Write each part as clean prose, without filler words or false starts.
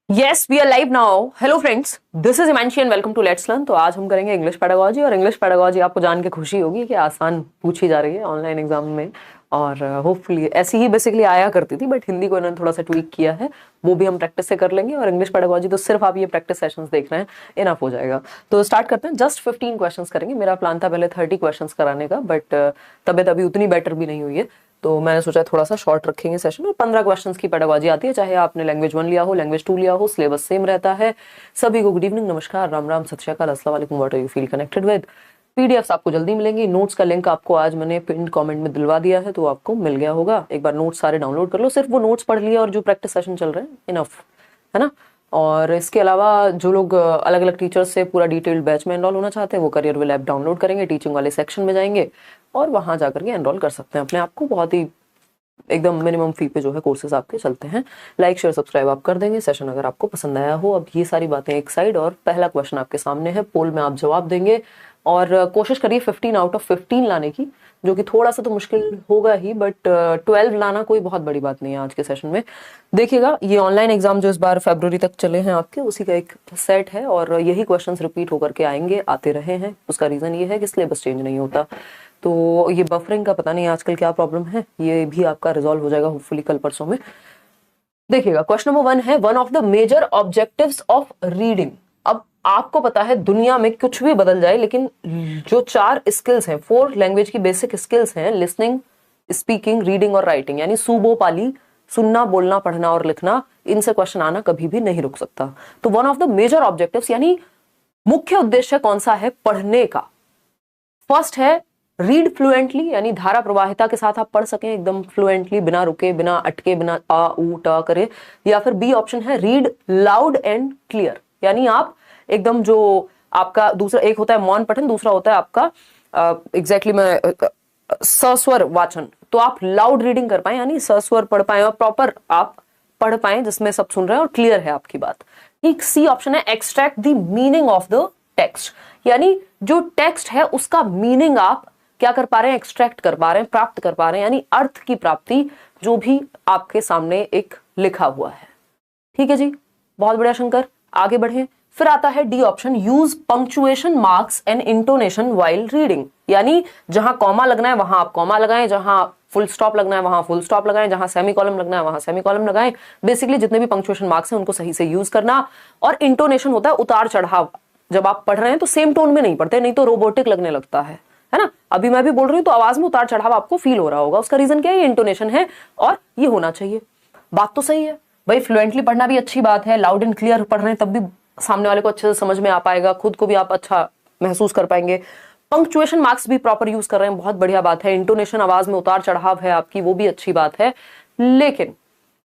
Yes we are live now. Hello friends, this is Himanshi and welcome to let's learn. तो आज हम करेंगे English pedagogy. और English pedagogy आपको जान के खुशी होगी कि आसान पूछी जा रही है ऑनलाइन एग्जाम में। और होपफुली ऐसी ही बेसिकली आया करती थी, बट हिंदी को इन्होंने थोड़ा सा ट्वीक किया है, वो भी हम प्रैक्टिस से कर लेंगे। और इंग्लिश पेडागोजी तो सिर्फ आप ये प्रैक्टिस सेशंस देख रहे हैं, इनफ हो जाएगा। तो स्टार्ट करते हैं। जस्ट 15 क्वेश्चंस करेंगे। मेरा प्लान था पहले 30 क्वेश्चंस कराने का, बट तबीयत अभी उतनी बेटर भी नहीं हुई है, तो मैंने सोचा थोड़ा सा शॉर्ट रखेंगे सेशन। और 15 क्वेश्चंस की पेडागोजी आती है, चाहे आपने लैंग्वेज 1 लिया हो, लैंग्वेज 2 लिया हो, सिलेबस सेम रहता है। सभी को गुड इवनिंग, नमस्कार, राम राम, सत श्री अकाल, अस्सलाम वालेकुम, what are you feel connected with. PDFs आपको जल्दी मिलेंगी। नोट्स का लिंक आपको आज मैंने पिन कमेंट में दिलवा दिया है, तो आपको मिल गया होगा। एक बार नोट्स सारे डाउनलोड कर लो। सिर्फ वो नोट्स पढ़ लिए और जो प्रैक्टिस सेशन चल रहे हैं, इनफ है ना। और इसके अलावा जो लोग अलग अलग टीचर्स से पूरा डिटेल्ड बैच में एनरोल होना चाहते हैं, वो करियर विल ऐप डाउनलोड करेंगे, टीचिंग वाले सेक्शन में जाएंगे और वहां जाकर के एनरोल कर सकते हैं अपने आप को। बहुत ही एकदम मिनिमम फी पे जो है कोर्सेज आपके चलते हैं। लाइक शेयर सब्सक्राइब आप कर देंगे सेशन अगर आपको पसंद आया हो। अब ये सारी बातें एक साइड, और पहला क्वेश्चन आपके सामने है, पोल में आप जवाब देंगे। और कोशिश करिए 15 आउट ऑफ 15 लाने की, जो कि थोड़ा सा तो मुश्किल होगा ही, बट 12 लाना कोई बहुत बड़ी बात नहीं है आज के सेशन में। देखिएगा, ये ऑनलाइन एग्जाम जो इस बार फरवरी तक चले हैं आपके, उसी का एक सेट है और यही क्वेश्चंस रिपीट होकर के आएंगे, आते रहे हैं। उसका रीजन ये है कि सिलेबस चेंज नहीं होता। तो ये बफरिंग का पता नहीं आजकल क्या प्रॉब्लम है, ये भी आपका रिजॉल्व हो जाएगा होपफुली कल परसों में। देखिएगा, क्वेश्चन नंबर 1 है, one of the major objectives of reading. अब आपको पता है दुनिया में कुछ भी बदल जाए, लेकिन जो 4 स्किल्स हैं, 4 लैंग्वेज की बेसिक स्किल्स हैं, लिसनिंग, स्पीकिंग, रीडिंग और राइटिंग, यानी सूबो पाली, सुनना, बोलना, पढ़ना और लिखना, इनसे क्वेश्चन आना कभी भी नहीं रुक सकता। तो one of the major objectives यानी मुख्य उद्देश्य कौन सा है पढ़ने का? फर्स्ट है रीड फ्लुएंटली, यानी धारा प्रवाहिता के साथ आप पढ़ सकें एकदम फ्लुएंटली, बिना रुके, बिना अटके, बिना आ ऊ ट करे। या फिर बी ऑप्शन है रीड लाउड एंड क्लियर, यानी आप एकदम जो आपका दूसरा एक होता है मौन पठन, दूसरा होता है आपका एग्जैक्टली मैं सस्वर वाचन। तो आप लाउड रीडिंग कर पाए, यानी सस्वर पढ़ पाए और प्रॉपर आप पढ़ पाए जिसमें सब सुन रहे हैं और क्लियर है आपकी बात। ठीक। सी ऑप्शन है extract the meaning of the text, यानी जो टेक्स्ट है उसका मीनिंग आप क्या कर पा रहे हैं, एक्सट्रैक्ट कर पा रहे हैं, प्राप्त कर पा रहे हैं, यानी अर्थ की प्राप्ति, जो भी आपके सामने एक लिखा हुआ है। ठीक है जी, बहुत बढ़िया शंकर, आगे बढ़े। फिर आता है D option, use punctuation marks and intonation while reading, यानी जहां कॉमा लगना है वहां आप कॉमा लगाएं, जहां फुल स्टॉप लगना है वहां फुल स्टॉप लगाएं, जहां सेमी कॉलम लगना है वहां सेमी कॉलम लगाएं। बेसिकली जितने भी पंक्चुएशन मार्क्स हैं उनको सही से यूज करना। और इंटोनेशन होता है उतार चढ़ाव, जब आप पढ़ रहे हैं तो सेम टोन में नहीं पढ़ते, नहीं तो रोबोटिक लगने लगता है ना। अभी मैं भी बोल रही हूँ तो आवाज में उतार चढ़ाव आपको फील हो रहा होगा, उसका रीजन क्या है, ये इंटोनेशन है और ये होना चाहिए। बात तो सही है भाई, फ्लुएंटली पढ़ना भी अच्छी बात है, लाउड एंड क्लियर पढ़ रहे हैं तब भी सामने वाले को अच्छे से समझ में आ पाएगा, खुद को भी आप अच्छा महसूस कर पाएंगे। पंक्चुएशन मार्क्स भी प्रॉपर यूज कर रहे हैं, बहुत बढ़िया बात है। इंटोनेशन, आवाज में उतार चढ़ाव है आपकी, वो भी अच्छी बात है। लेकिन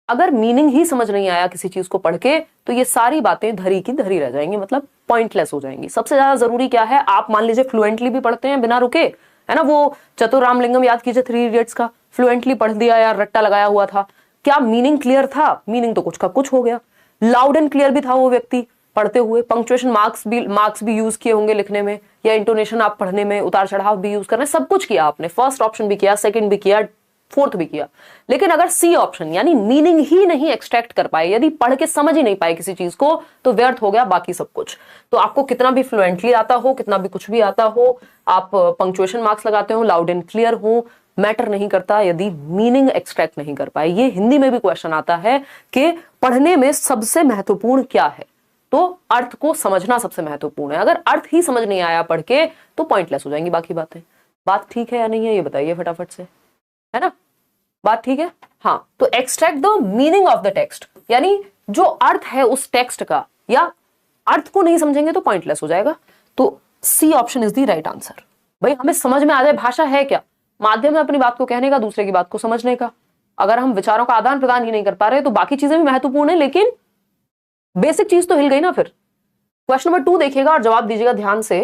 अगर मीनिंग ही समझ नहीं आया किसी चीज को पढ़ के, तो ये सारी बातें धरी की धरी रह जाएंगी, मतलब पॉइंटलेस हो जाएंगी। सबसे ज्यादा जरूरी क्या है, आप मान लीजिए फ्लुएंटली भी पढ़ते हैं बिना रुके, है ना, वो चतुर रामलिंगम याद कीजिए 3 इडियट्स का, फ्लुएंटली पढ़ दिया यार, रट्टा लगाया हुआ था, क्या मीनिंग क्लियर था? मीनिंग तो कुछ का कुछ हो गया। लाउड एंड क्लियर भी था वो व्यक्ति पढ़ते हुए, पंक्चुएशन मार्क्स भी यूज किए होंगे लिखने में, या इंटोनेशन आप पढ़ने में उतार चढ़ाव भी यूज करना, सब कुछ किया आपने, फर्स्ट ऑप्शन भी किया, सेकंड भी किया, फोर्थ भी किया। लेकिन अगर सी ऑप्शन यानी मीनिंग ही नहीं एक्सट्रैक्ट कर पाए, यदि पढ़ के समझ ही नहीं पाए किसी चीज को, तो व्यर्थ हो गया बाकी सब कुछ। तो आपको कितना भी फ्लुएंटली आता हो, कितना भी कुछ भी आता हो, आप पंक्चुएशन मार्क्स लगाते हो, लाउड एंड क्लियर हो, मैटर नहीं करता यदि मीनिंग एक्सट्रैक्ट नहीं कर पाए। ये हिंदी में भी क्वेश्चन आता है कि पढ़ने में सबसे महत्वपूर्ण क्या है, तो अर्थ को समझना सबसे महत्वपूर्ण है। अगर अर्थ ही समझ नहीं आया पढ़ के, तो पॉइंटलेस हो जाएंगी बाकी बातें। बात ठीक है या नहीं है, ये बताइए फटाफट से, है ना, बात ठीक है? हाँ, तो extract the meaning of the text, यानी जो अर्थ है उस टेक्स्ट का, या अर्थ को नहीं समझेंगे तो पॉइंटलेस हो जाएगा। तो C option is the right answer. भाई हमें समझ में आ जाए, भाषा है क्या? माध्यम है अपनी बात को कहने का, दूसरे की बात को समझने का। अगर हम विचारों का आदान प्रदान ही नहीं कर पा रहे, तो बाकी चीजें भी महत्वपूर्ण है, लेकिन बेसिक चीज तो हिल गई ना फिर। क्वेश्चन नंबर 2 देखिएगा और जवाब दीजिएगा ध्यान से।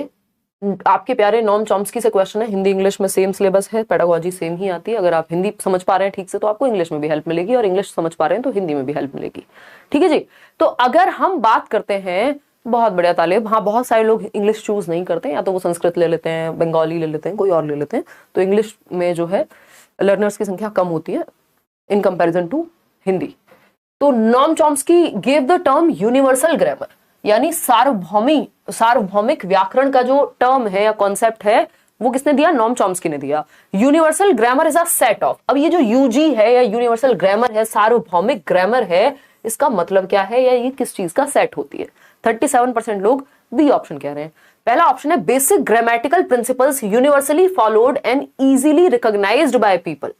आपके प्यारे नॉम चॉम्स्की से क्वेश्चन है, हिंदी इंग्लिश में सेम सिलेबस है, पेडागोजी सेम ही आती है। अगर आप हिंदी समझ पा रहे हैं ठीक से तो आपको इंग्लिश में भी हेल्प मिलेगी, और इंग्लिश समझ पा रहे हैं तो हिंदी में भी हेल्प मिलेगी। ठीक है जी। तो अगर हम बात करते हैं, बहुत बढ़िया तालिब, हाँ बहुत सारे लोग इंग्लिश चूज नहीं करते, या तो वो संस्कृत ले लेते हैं, बंगाली ले लेते हैं, कोई और ले लेते हैं, तो इंग्लिश में जो है लर्नर्स की संख्या कम होती है इन कंपेरिजन टू हिंदी। तो Noam Chomsky gave the term universal grammar, यानी सार्वभौमिक व्याकरण का जो टर्म है या कॉन्सेप्ट है वो किसने दिया? नॉम चॉम्स्की ने दिया। Universal grammar is a set of, अब ये जो यूजी है या यूनिवर्सल ग्रामर है, सार्वभौमिक ग्रामर है, इसका मतलब क्या है या ये किस चीज का सेट होती है? 37% लोग बी ऑप्शन कह रहे हैं। पहला ऑप्शन है basic grammatical principles universally followed and easily recognised by people,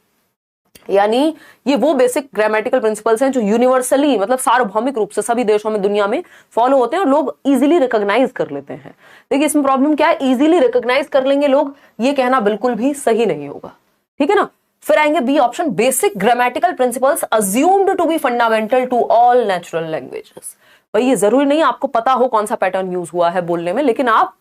यानी ये वो बेसिक ग्रामेटिकल प्रिंसिपल्स हैं जो यूनिवर्सली मतलब सार्वभौमिक रूप से सभी देशों में दुनिया में फॉलो होते हैं और लोग इजीली रिकॉग्नाइज कर लेते हैं। देखिए इसमें प्रॉब्लम क्या है, इजीली रिकॉग्नाइज कर लेंगे लोग, ये कहना बिल्कुल भी सही नहीं होगा, ठीक है ना। फिर आएंगे B option, basic grammatical principles assumed to be fundamental to all natural languages. भाई ये जरूरी नहीं आपको पता हो कौन सा पैटर्न यूज हुआ है बोलने में, लेकिन आप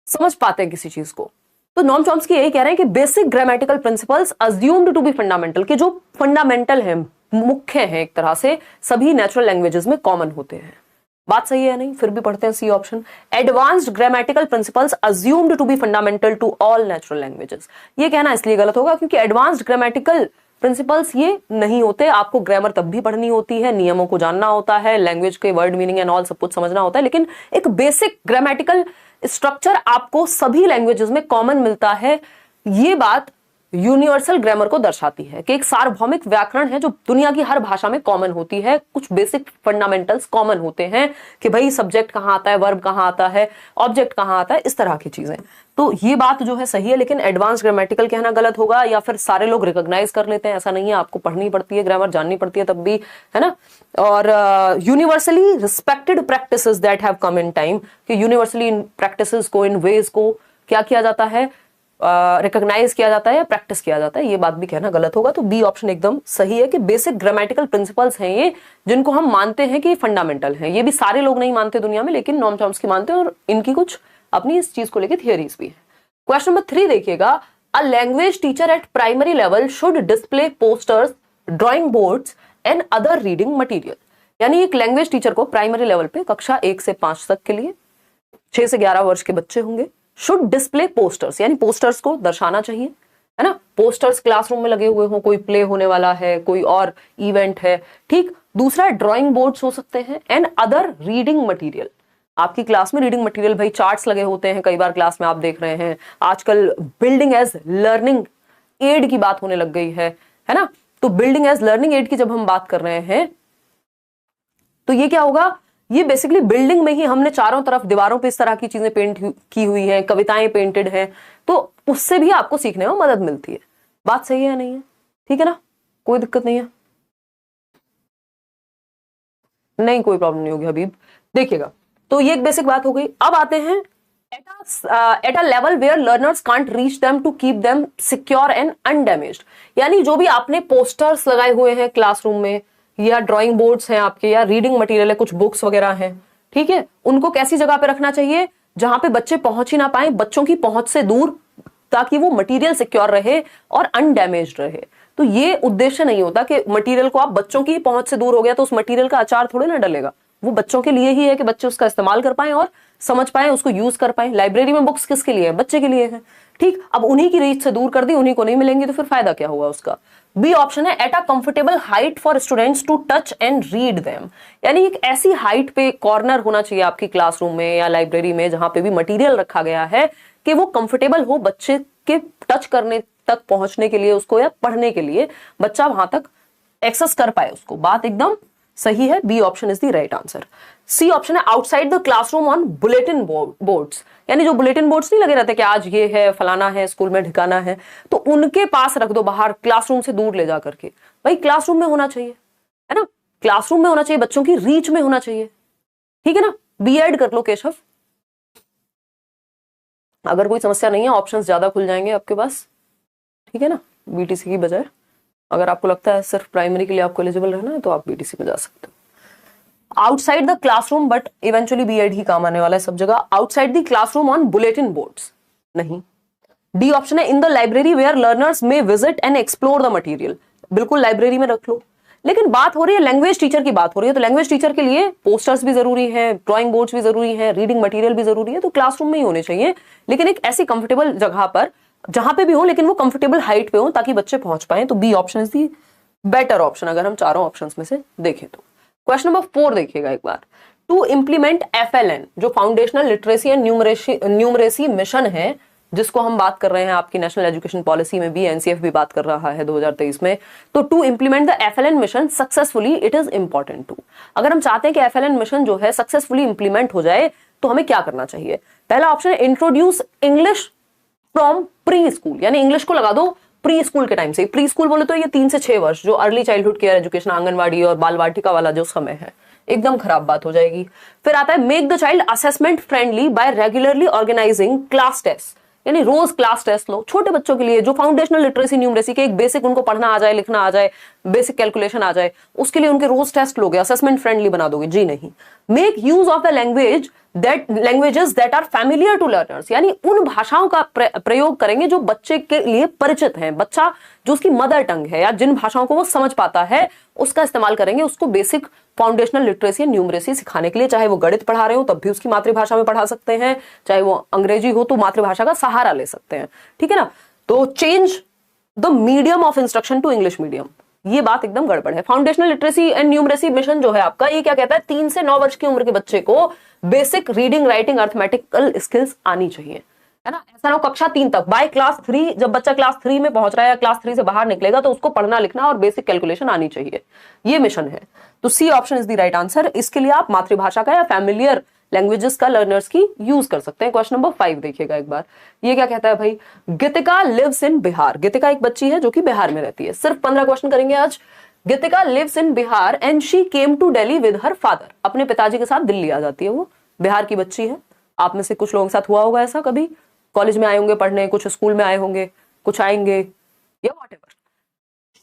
समझ पाते हैं किसी चीज को। तो नॉम चॉम्स्की यही कह रहे हैं कि basic grammatical principles assumed to be fundamental, कि जो फंडामेंटल है, मुख्य है, एक तरह से सभी नेचुरल लैंग्वेजेस में कॉमन होते हैं। बात सही है या नहीं? फिर भी पढ़ते हैं C option, advanced grammatical principles assumed to be fundamental to all natural languages. ये कहना इसलिए गलत होगा क्योंकि एडवांस्ड ग्रामेटिकल प्रिंसिपल्स ये नहीं होते, आपको ग्रामर तब भी पढ़नी होती है, नियमों को जानना होता है, लैंग्वेज के वर्ड मीनिंग एंड ऑल सब कुछ समझना होता है, लेकिन एक बेसिक ग्रामेटिकल स्ट्रक्चर आपको सभी लैंग्वेजेस में कॉमन मिलता है। ये बात यूनिवर्सल ग्रामर को दर्शाती है कि एक सार्वभौमिक व्याकरण है जो दुनिया की हर भाषा में कॉमन होती है, कुछ बेसिक फंडामेंटल्स कॉमन होते हैं कि भाई सब्जेक्ट कहां आता है, वर्ब कहां आता है, ऑब्जेक्ट कहां आता है, इस तरह की चीजें। तो ये बात जो है सही है, लेकिन एडवांस ग्रामेटिकल कहना गलत होगा, या फिर सारे लोग रिकॉग्नाइज कर लेते हैं, ऐसा नहीं है, आपको पढ़नी पड़ती है ग्रामर, जाननी पड़ती है तब भी, है ना। और universally respected practices that have come in time, कि यूनिवर्सली इन प्रैक्टिसेस को, इन वेज को क्या किया जाता है, रिकॉग्नाइज किया जाता है या प्रैक्टिस किया जाता है, ये बात भी कहना गलत होगा। तो बी ऑप्शन एकदम सही है कि बेसिक ग्रामेटिकल प्रिंसिपल्स हैं ये, जिनको हम मानते हैं कि फंडामेंटल हैं। ये भी सारे लोग नहीं मानते दुनिया में, लेकिन नॉम चॉम्स्की मानते हैं और इनकी कुछ अपनी इस चीज को लेकर थियरीज भी है। क्वेश्चन नंबर 3 देखिएगा, a language teacher at primary level should display posters, drawing boards and other reading material, यानी एक लैंग्वेज टीचर को प्राइमरी लेवल पे कक्षा 1 से 5 तक के लिए 6 से 11 वर्ष के बच्चे होंगे, शुड डिस्प्ले पोस्टर्स, यानी पोस्टर्स को दर्शाना चाहिए, है ना। पोस्टर्स क्लासरूम में लगे हुए हो, कोई प्ले होने वाला है, कोई और इवेंट है, ठीक। दूसरा ड्राइंग बोर्ड्स हो सकते हैं, एंड अदर रीडिंग मटेरियल, आपकी क्लास में रीडिंग मटेरियल, भाई चार्ट्स लगे होते हैं कई बार क्लास में, आप देख रहे हैं आजकल बिल्डिंग एज लर्निंग एड की बात होने लग गई है ना। तो बिल्डिंग एज लर्निंग एड की जब हम बात कर रहे हैं तो ये क्या होगा, ये बेसिकली बिल्डिंग में ही हमने चारों तरफ दीवारों पे इस तरह की चीजें पेंट की हुई है, कविताएं पेंटेड हैं, तो उससे भी आपको सीखने में मदद मिलती है। बात सही है या नहीं है? ठीक है ना, कोई दिक्कत नहीं है, नहीं कोई प्रॉब्लम नहीं होगी हबीब। देखिएगा, तो ये एक बेसिक बात हो गई। अब आते हैं at a level where learners can't reach them to keep them secure and undamaged, यानी जो भी आपने पोस्टर्स लगाए हुए हैं क्लासरूम में, या ड्राइंग बोर्ड्स हैं आपके, या रीडिंग मटेरियल है, कुछ बुक्स वगैरह हैं, ठीक है, उनको कैसी जगह पे रखना चाहिए जहां पे बच्चे पहुंच ही ना पाए, बच्चों की पहुंच से दूर, ताकि वो मटेरियल सिक्योर रहे और अनडैमेज्ड रहे। तो ये उद्देश्य नहीं होता कि मटेरियल को आप बच्चों की पहुंच से दूर हो गया तो उस मटेरियल का अचार थोड़े ना डलेगा, वो बच्चों के लिए ही है कि बच्चे उसका इस्तेमाल कर पाए और समझ पाए, उसको यूज कर पाए। लाइब्रेरी में बुक्स किसके लिए है? बच्चे के लिए है, ठीक। अब उन्हीं की रीच से दूर कर दी, उन्हीं को नहीं मिलेंगी, तो फिर फायदा क्या हुआ उसका। बी ऑप्शन है at a comfortable height for students to touch and read them, यानी एक ऐसी हाइट पे कॉर्नर होना चाहिए आपकी क्लासरूम में या लाइब्रेरी में जहां पे भी मटेरियल रखा गया है कि वो कंफर्टेबल हो बच्चे के टच करने तक पहुंचने के लिए, उसको या पढ़ने के लिए बच्चा वहां तक एक्सेस कर पाए उसको। बात एकदम सही है, B option is the right answer. C option है outside the classroom on bulletin boards, यानी जो बुलेटिन बोर्ड्स नहीं लगे रहते कि आज ये है, फलाना है, स्कूल में ठिकाना है, तो उनके पास रख दो बाहर, क्लासरूम से दूर ले जा करके। भाई क्लासरूम में होना चाहिए, है ना, क्लासरूम में होना चाहिए, बच्चों की रीच में होना चाहिए, ठीक है ना। बी ऐड कर लो केशव, अगर कोई समस्या नहीं है ऑप्शंस ज्यादा खुल जाएंगे आपके पास, ठीक है ना, बीटीसी की बजाय। अगर आपको लगता है सिर्फ प्राइमरी के लिए आपको एलिजिबल रहना है तो आप बीटीसी में जा सकते हो। Outside the classroom, but eventually BEd ही काम आने वाला है सब जगह। Outside the classroom on bulletin boards नहीं। डी ऑप्शन है in the library where learners may visit and explore the material, बिल्कुल लाइब्रेरी में रख लो। लेकिन बात हो रही है लैंग्वेज टीचर की, बात हो रही है तो लैंग्वेज टीचर के लिए पोस्टर्स भी जरूरी है, ड्राइंग बोर्ड्स भी जरूरी है, रीडिंग मटेरियल भी जरूरी है, तो क्लासरूम में ही होने चाहिए, लेकिन एक ऐसी कंफर्टेबल जगह पर जहां पे भी हो, लेकिन वो कंफर्टेबल हाइट पे हो ताकि बच्चे पहुंच पाए। तो B option is the better option अगर हम चारों ऑप्शंस में से देखें तो। क्वेश्चन नंबर 4 देखिएगा एक बार। टू इम्प्लीमेंट FLN जो foundational literacy and numeracy mission है, जिसको हम बात कर रहे हैं आपकी नेशनल एजुकेशन पॉलिसी में भी, NCF भी बात कर रहा है 2023 में। तो to implement the FLN mission successfully it is important to, अगर हम चाहते हैं कि FLN मिशन जो है सक्सेसफुली इंप्लीमेंट हो जाए तो हमें क्या करना चाहिए। पहला ऑप्शन है introduce English from pre school, यानी इंग्लिश को लगा दो प्री स्कूल के टाइम से। प्री स्कूल बोले तो ये 3 से 6 वर्ष, जो early childhood care education, anganwadi और बाल वाटिका वाला जो समय है, एकदम खराब बात हो जाएगी। फिर आता है make the child assessment friendly by regularly organising class test, यानी रोज क्लास टेस्ट लो छोटे बच्चों के लिए, जो फाउंडेशनल लिटरेसी न्यूमरेसी के एक बेसिक उनको पढ़ना आ जाए, लिखना आ जाए, बेसिक कैलकुलेशन आ जाए, उसके लिए उनके रोज टेस्ट लोगे, असेसमेंट फ्रेंडली बना दोगे? जी नहीं। Make use of the languages that are familiar to learners, यानी उन भाषाओं का प्रयोग करेंगे जो बच्चे के लिए परिचित हैं। बच्चा जो उसकी मदर टंग है या जिन भाषाओं को वो समझ पाता है उसका इस्तेमाल करेंगे, उसको basic foundational literacy and numeracy सिखाने के लिए। चाहे वो गणित पढ़ा रहे हो तब भी उसकी मातृभाषा में पढ़ा सकते हैं, चाहे वो अंग्रेजी हो तो मातृभाषा का सहारा ले सकते हैं, ठीक है ना। तो change the medium of instruction to English medium, ये बात एकदम गड़बड़ है। Foundational literacy and numeracy mission जो है आपका, ये क्या कहता है, 3 से 9 वर्ष की उम्र के बच्चे को basic reading writing arithmetical skills आनी चाहिए, है ना। ऐसा ना हो कक्षा 3 तक, बाय क्लास 3 जब बच्चा क्लास 3 में पहुंच रहा है या क्लास 3 से बाहर निकलेगा तो उसको पढ़ना लिखना और बेसिक कैलकुलेशन आनी चाहिए, ये मिशन है। तो C option is the right answer. इसके लिए आप मातृभाषा का या फैमिलियर लैंग्वेजेस का लर्नर्स की यूज कर सकते हैं। क्वेश्चन नंबर 5 देखिएगा एक बार, ये क्या कहता है भाई, गीतिका लिव्स इन बिहार। गीतिका एक बच्ची है जो कि बिहार में रहती है। सिर्फ 15 क्वेश्चन करेंगे आज। Geetika lives in Bihar and she came to Delhi with her father, अपने पिताजी के साथ दिल्ली आ जाती है। वो बिहार की बच्ची है। आप में से कुछ लोगों के साथ हुआ होगा ऐसा, कभी कॉलेज में आए होंगे पढ़ने, कुछ स्कूल में आए होंगे, कुछ आएंगे या whatever.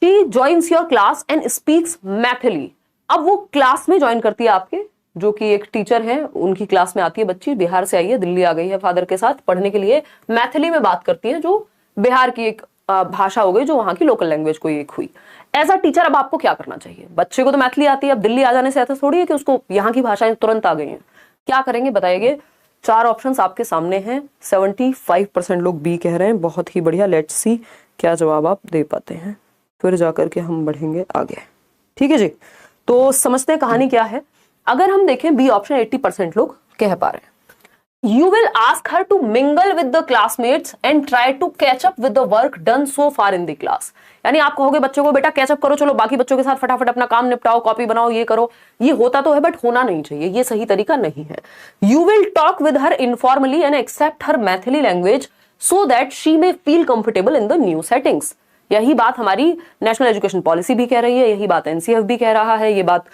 She joins your class and speaks Maithili. अब वो क्लास में ज्वाइन करती है आपके, जो कि एक टीचर है उनकी क्लास में आती है बच्ची, बिहार से आई है, दिल्ली आ गई है फादर के साथ पढ़ने के लिए, मैथिली में बात करती है जो बिहार की एक भाषा हो गई, जो वहां की लोकल लैंग्वेज कोई एक हुई। एज अ टीचर अब आपको क्या करना चाहिए? बच्चे को तो मैथिली आती है, अब दिल्ली आ जाने से ऐसा थोड़ी है कि उसको यहाँ की भाषाएं तुरंत आ गई हैं। क्या करेंगे बताइए? 4 ऑप्शंस आपके सामने हैं। 75% लोग बी कह रहे हैं, बहुत ही बढ़िया। लेट्स सी क्या जवाब आप दे पाते हैं, फिर जाकर के हम बढ़ेंगे आगे, ठीक है जी। तो समझते हैं कहानी क्या है। अगर हम देखें बी ऑप्शन 80% लोग कह पा रहे हैं। You will ask her to mingle with the classmates and try to catch up with the work done so far in the class. यानी आप कहोगे बच्चों को बेटा कैचअप करो, चलो बाकी बच्चों के साथ फटाफट अपना काम निपटाओ, कॉपी बनाओ, ये करो। ये होता तो है बट होना नहीं चाहिए, ये सही तरीका नहीं है। You will talk with her informally and accept her Maithili language so that she may feel comfortable in the new settings. यही बात हमारी नेशनल एजुकेशन पॉलिसी भी कह रही है, यही बात NCF भी कह रहा है, ये बात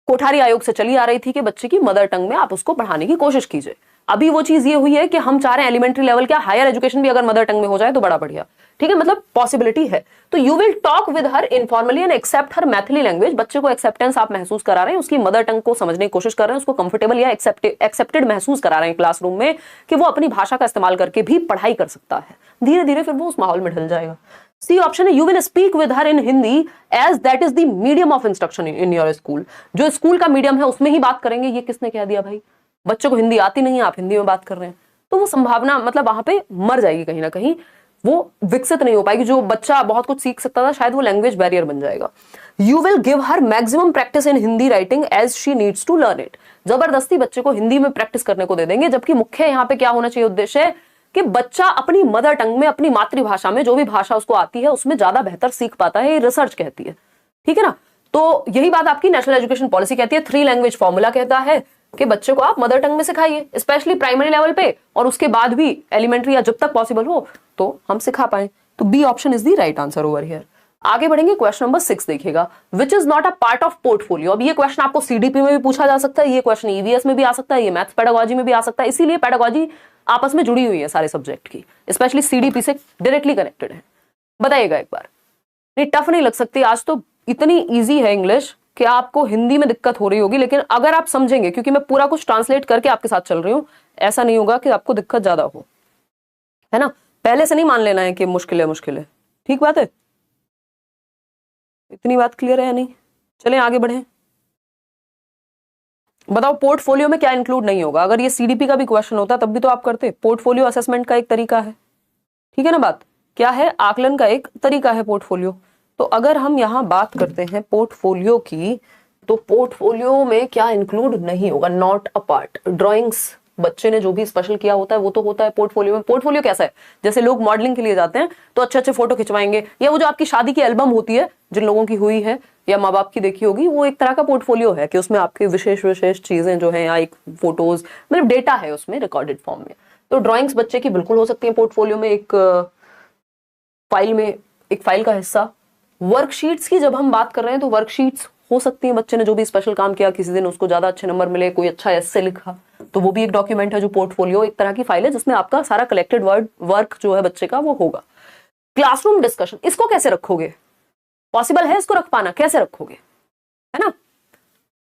कोठारी आयोग से चली आ रही थी कि बच्चे की मदर टंग में आप उसको पढ़ाने की कोशिश कीजिए। अभी वो चीज ये हुई है कि हम चाह रहे हैं एलिमेंट्री लेवल क्या, हायर एजुकेशन भी अगर मदर टंग में हो जाए तो बड़ा बढ़िया, ठीक है, मतलब पॉसिबिलिटी है। तो you will talk with her informally and accept her Maithili language. बच्चे को एक्सेप्टेंस आप महसूस करा रहे हैं, उसकी मदर टंग को समझने की कोशिश कर रहे हैं, उसको कंफर्टेबल या एक्सेप्टेड महसूस करा रहे हैं क्लासरूम में, कि वो अपनी भाषा का इस्तेमाल करके भी पढ़ाई कर सकता है। धीरे धीरे फिर वो उस माहौल में ढल जाएगा। सी ऑप्शन है, you will speak with her in Hindi as that is the medium of instruction in your school. जो स्कूल का मीडियम है उसमें ही बात करेंगे। ये किसने कह दिया भाई? बच्चों को हिंदी आती नहीं है, आप हिंदी में बात कर रहे हैं, तो वो संभावना मतलब वहां पे मर जाएगी कहीं ना कहीं, वो विकसित नहीं हो पाएगी। जो बच्चा बहुत कुछ सीख सकता था शायद वो लैंग्वेज बैरियर बन जाएगा। You will give her maximum practice in Hindi writing as she needs to learn it. जबरदस्ती बच्चे को हिंदी में प्रैक्टिस करने को दे देंगे, जबकि मुख्य यहाँ पे क्या होना चाहिए उद्देश्य, कि बच्चा अपनी मदर टंग में, अपनी मातृभाषा में, जो भी भाषा उसको आती है उसमें ज्यादा बेहतर सीख पाता है। ये रिसर्च कहती है, ठीक है ना। तो यही बात आपकी नेशनल एजुकेशन पॉलिसी कहती है। 3 लैंग्वेज फॉर्मूला कहता है कि बच्चे को आप मदर टंग में सिखाइए, स्पेशली प्राइमरी लेवल पे, और उसके बाद भी एलिमेंट्री या जब तक पॉसिबल हो तो हम सिखा पाए। तो B option is the right answer over here. आगे बढ़ेंगे, क्वेश्चन नंबर 6 देखिएगा, which is not a part of portfolio. अब ये क्वेश्चन आपको सीडीपी में भी पूछा जा सकता है, ये क्वेश्चन ईवीएस में भी आ सकता है, ये मैथ्स पेडागोजी में भी आ सकता है। इसीलिए पेडागोजी आपस में जुड़ी हुई है सारे सब्जेक्ट की, स्पेशली सीडीपी से डायरेक्टली कनेक्टेड है। बताइएगा एक बार, ये टफ नहीं लग सकती। आज तो इतनी ईजी है इंग्लिश कि आपको हिंदी में दिक्कत हो रही होगी, लेकिन अगर आप समझेंगे, क्योंकि मैं पूरा कुछ ट्रांसलेट करके आपके साथ चल रही हूं, ऐसा नहीं होगा कि आपको दिक्कत ज्यादा हो, है ना। पहले से नहीं मान लेना है कि मुश्किल है, ठीक बात है। इतनी बात क्लियर है या नहीं? चलें आगे बढ़ें। बताओ पोर्टफोलियो में क्या इंक्लूड नहीं होगा? अगर ये सीडीपी का भी क्वेश्चन होता तब भी तो आप करते। पोर्टफोलियो असेसमेंट का एक तरीका है, ठीक है ना। बात क्या है, आकलन का एक तरीका है पोर्टफोलियो। तो अगर हम यहाँ बात करते हैं पोर्टफोलियो की, तो पोर्टफोलियो में क्या इंक्लूड नहीं होगा? Not a part. ड्राइंग्स बच्चे ने जो भी स्पेशल किया होता है वो तो होता है पोर्टफोलियो में। पोर्टफोलियो कैसा है? जैसे लोग मॉडलिंग के लिए जाते हैं तो अच्छे अच्छे फोटो खिंचवाएंगे, या वो जो आपकी शादी की एल्बम होती है जिन लोगों की हुई है या माँ बाप की देखी होगी, वो एक तरह का पोर्टफोलियो है कि उसमें आपकी विशेष विशेष चीजें जो है, या एक फोटोज मतलब डेटा है उसमें रिकॉर्डेड फॉर्म में। तो ड्राइंग्स बच्चे की बिल्कुल हो सकती है पोर्टफोलियो में, एक फाइल में, एक फाइल का हिस्सा। वर्कशीट्स की जब हम बात कर रहे हैं तो वर्कशीट्स हो सकती है बच्चे ने जो भी स्पेशल काम किया, किसी दिन उसको ज्यादा अच्छे नंबर मिले, कोई अच्छा एस्से लिखा, तो वो भी एक डॉक्यूमेंट है जो पोर्टफोलियो एक तरह की फाइल है जिसमें आपका सारा कलेक्टेड वर्क जो है बच्चे का वो होगा। क्लासरूम डिस्कशन, इसको कैसे रखोगे? पॉसिबल है इसको रख पाना? कैसे रखोगे, है ना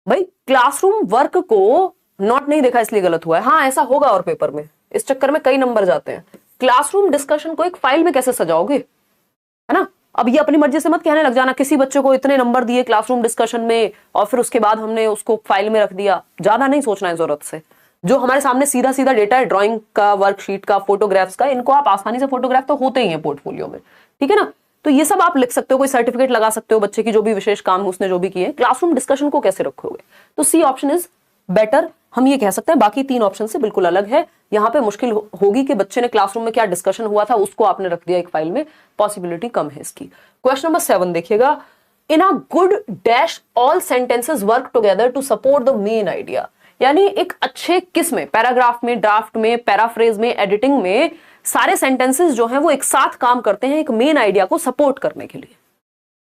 भाई? क्लासरूम वर्क को नोट नहीं देखा इसलिए गलत हुआ है, हाँ ऐसा होगा और पेपर में, इस चक्कर में कई नंबर जाते हैं। क्लासरूम डिस्कशन को एक फाइल में कैसे सजाओगे, है ना? अब ये अपनी मर्जी से मत कहने लग जाना किसी बच्चे को इतने नंबर दिए क्लासरूम डिस्कशन में और फिर उसके बाद हमने उसको फाइल में रख दिया। ज्यादा नहीं सोचना है जरूरत से। जो हमारे सामने सीधा सीधा डेटा है ड्राइंग का, वर्कशीट का, फोटोग्राफ्स का, इनको आप आसानी से, फोटोग्राफ तो होते ही हैं पोर्टफोलियो में, ठीक है ना? तो ये सब आप लिख सकते हो, कोई सर्टिफिकेट लगा सकते हो बच्चे की जो भी विशेष काम उसने जो भी किए। क्लासरूम डिस्कशन को कैसे रखोगे? तो सी ऑप्शन इज बेटर, हम ये कह सकते हैं। बाकी तीन ऑप्शन से बिल्कुल अलग है। यहाँ पे मुश्किल होगी कि बच्चे ने क्लासरूम में क्या डिस्कशन हुआ था उसको आपने रख दिया एक फाइल में, पॉसिबिलिटी कम है इसकी। क्वेश्चन नंबर 7 देखिएगा, in a good dash all sentences work together to support the main idea. यानी एक अच्छे किस में, पैराग्राफ में, ड्राफ्ट में, पैराफ्रेज में, एडिटिंग में, सारे सेंटेंसेस जो हैं वो एक साथ काम करते हैं एक मेन आइडिया को सपोर्ट करने के लिए,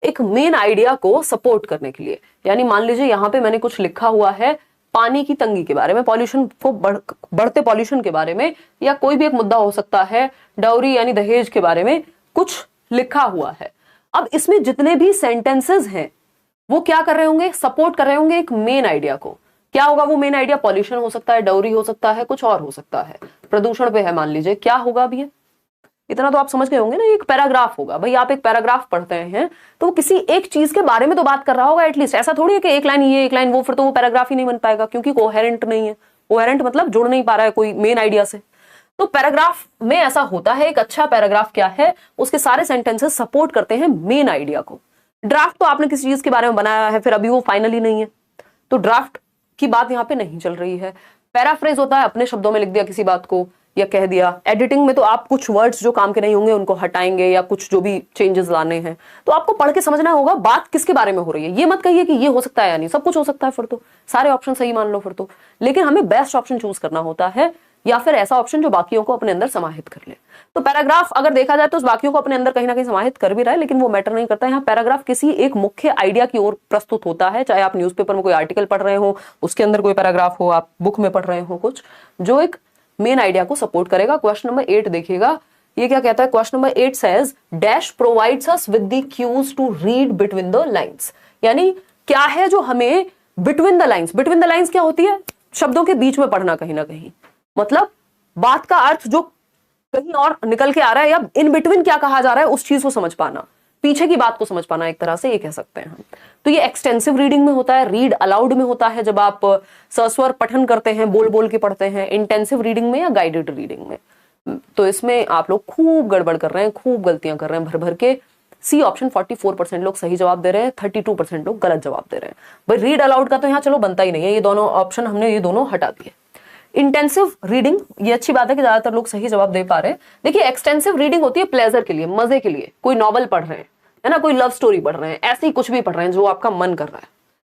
एक मेन आइडिया को सपोर्ट करने के लिए। यानी मान लीजिए यहां पे मैंने कुछ लिखा हुआ है पानी की तंगी के बारे में, पॉल्यूशन को बढ़ते पॉल्यूशन के बारे में, या कोई भी एक मुद्दा हो सकता है डाउरी यानी दहेज के बारे में कुछ लिखा हुआ है। अब इसमें जितने भी सेंटेंसेस हैं वो क्या कर रहे होंगे? सपोर्ट कर रहे होंगे एक मेन आइडिया को। क्या होगा वो मेन आइडिया? पॉल्यूशन हो सकता है, डाउरी हो सकता है, कुछ और हो सकता है, प्रदूषण पे है मान लीजिए। क्या होगा अब ये? इतना तो आप समझ गए होंगे ना, एक पैराग्राफ होगा। भाई आप एक पैराग्राफ पढ़ते हैं तो किसी एक चीज के बारे में तो बात कर रहा होगा एटलीस्ट। ऐसा थोड़ी है कि एक लाइन ये एक लाइन वो, फिर तो वो पैराग्राफ ही नहीं बन पाएगा क्योंकि कोहेरेंट नहीं है। कोहेरेंट मतलब जुड़ नहीं पा रहा है कोई मेन आइडिया से। तो पैराग्राफ में ऐसा होता है, एक अच्छा पैराग्राफ क्या है, उसके सारे सेंटेंसेस सपोर्ट करते हैं मेन आइडिया को। ड्राफ्ट तो आपने किसी चीज के बारे में बनाया है, फिर अभी वो फाइनली नहीं है, तो ड्राफ्ट की बात यहां पे नहीं चल रही है। पैराफ्रेज होता है अपने शब्दों में लिख दिया किसी बात को या कह दिया। एडिटिंग में तो आप कुछ वर्ड्स जो काम के नहीं होंगे उनको हटाएंगे या कुछ जो भी चेंजेस लाने हैं, तो आपको पढ़ के समझना होगा बात किसके बारे में हो रही है। ये मत कहिए कि ये हो सकता है या नहीं, सब कुछ हो सकता है, फिर तो सारे ऑप्शन सही मान लो फिर तो। लेकिन हमें बेस्ट ऑप्शन चूज करना होता है, या फिर ऐसा ऑप्शन जो बाकियों को अपने अंदर समाहित कर ले। तो पैराग्राफ अगर देखा जाए तो उस बाकियों को अपने अंदर कहीं ना कहीं समाहित कर भी रहा है, लेकिन वो मैटर नहीं करता है। यहाँ पैराग्राफ किसी एक मुख्य आइडिया की ओर प्रस्तुत होता है, चाहे आप न्यूज़पेपर में कोई आर्टिकल पढ़ रहे हो उसके अंदर कोई पैराग्राफ हो, आप बुक में पढ़ रहे हो कुछ, जो एक मेन आइडिया को सपोर्ट करेगा। क्वेश्चन नंबर 8 देखिएगा, ये क्या कहता है? Question number 8 says dash provides us with the cues to read between the lines. यानी क्या है जो हमें between the lines, between the lines क्या होती है? शब्दों के बीच में पढ़ना कहीं ना कहीं, मतलब बात का अर्थ जो कहीं और निकल के आ रहा है या इन बिटवीन क्या कहा जा रहा है उस चीज को समझ पाना, पीछे की बात को समझ पाना, एक तरह से ये कह सकते हैं हम। तो ये एक्सटेंसिव रीडिंग में होता है, रीड अलाउड में होता है जब आप सस्वर पठन करते हैं, बोल बोल के पढ़ते हैं, इंटेंसिव रीडिंग में या गाइडेड रीडिंग में। तो इसमें आप लोग खूब गड़बड़ कर रहे हैं, खूब गलतियां कर रहे हैं भर भर के। सी ऑप्शन 44% लोग सही जवाब दे रहे हैं, 32% लोग गलत जवाब दे रहे हैं। भाई रीड अलाउड का तो यहाँ चलो बनता ही नहीं है, ये दोनों ऑप्शन हमने ये दोनों हटा दिए। इंटेंसिव रीडिंग, ये अच्छी बात है कि ज्यादातर लोग सही जवाब दे पा रहे हैं। देखिए एक्सटेंसिव रीडिंग होती है प्लेजर के लिए, मजे के लिए, कोई नॉवल पढ़ रहे हैं, है ना, कोई लव स्टोरी पढ़ रहे हैं, ऐसे ही कुछ भी पढ़ रहे हैं जो आपका मन कर रहा है।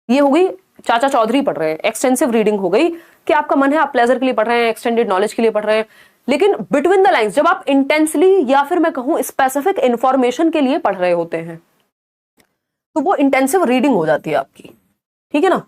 ये हो गई चाचा चौधरी पढ़ रहे हैं। एक्सटेंसिव रीडिंग हो गई कि आपका मन है, आप प्लेजर के लिए पढ़ रहे हैं, एक्सटेंडेड नॉलेज के लिए पढ़ रहे हैं। लेकिन बिटवीन द लाइंस जब आप इंटेंसली या फिर मैं कहूं स्पेसिफिक इंफॉर्मेशन के लिए पढ़ रहे होते हैं तो वो इंटेंसिव रीडिंग हो जाती है आपकी, ठीक है ना,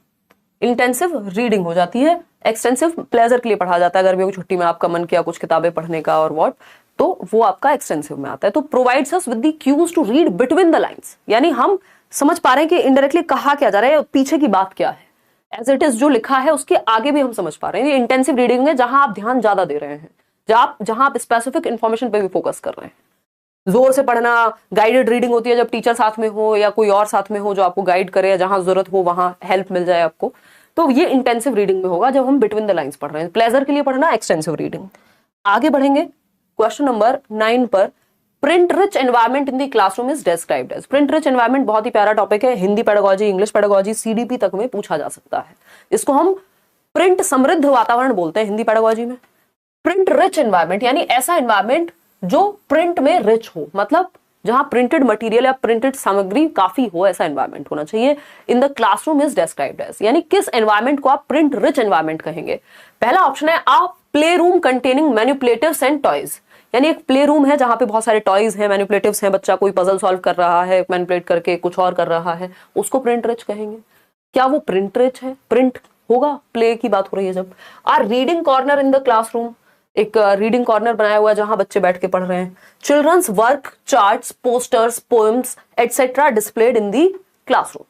इंटेंसिव रीडिंग हो जाती है। एक्सटेंसिव प्लेजर के लिए पढ़ा जाता है, गर्मियों की छुट्टी में आपका मन किया कुछ किताबें पढ़ने का और व्हाट, तो वो आपका एक्सटेंसिव में आता है। तो provides us with the cues to read between the lines, यानी हम समझ पा रहे हैं कि इनडायरेक्टली कहा क्या जा रहा है, पीछे की बात क्या है, एज इट इज जो लिखा है उसके आगे भी हम समझ पा रहे हैं। ये इंटेंसिव रीडिंग है जहां आप ध्यान ज्यादा दे रहे हैं, जहां आप स्पेसिफिक इंफॉर्मेशन पे भी फोकस कर रहे हैं। जोर से पढ़ना गाइडेड रीडिंग होती है जब टीचर साथ में हो या कोई और साथ में हो जो आपको गाइड करे, जहां जरूरत हो वहां हेल्प मिल जाए आपको, तो ये इंटेंसिव रीडिंग में होगा जब हम बिटवीन द लाइंस पढ़ रहे हैं। प्लेजर के लिए पढ़ना एक्सटेंसिव रीडिंग। आगे बढ़ेंगे क्वेश्चन नंबर 9 पर। Print rich environment in the classroom is described as. Print rich environment बहुत ही प्यारा टॉपिक है, Hindi pedagogy, English pedagogy, CDP तक में पूछा जा सकता है। इसको हम प्रिंट समृद्ध वातावरण बोलते हैं हिंदी पेडागोजी में। प्रिंट रिच एनवायरमेंट यानी ऐसा एनवायरमेंट जो प्रिंट में रिच हो, मतलब जहां प्रिंटेड मटेरियल या प्रिंटेड सामग्री काफी हो, ऐसा एनवायरमेंट होना चाहिए। In the classroom is described as, यानी किस एनवायरमेंट को आप प्रिंट रिच एनवायरमेंट कहेंगे। पहला ऑप्शन है a play room containing manipulatives and toys, यानी एक प्ले रूम है जहां पे बहुत सारे टॉयज हैं, मैनिपुलेटिव्स हैं, बच्चा कोई पजल सॉल्व कर रहा है, मैनिपुलेट करके कुछ और कर रहा है, उसको प्रिंट रिच कहेंगे। क्या वो प्रिंट रिच है? प्रिंट होगा, प्ले की बात हो रही है जब। Are reading corner in the classroom, एक रीडिंग कॉर्नर बनाया हुआ है जहां बच्चे बैठ के पढ़ रहे हैं। Children's work, charts, posters, poems etcetera displayed in the classroom,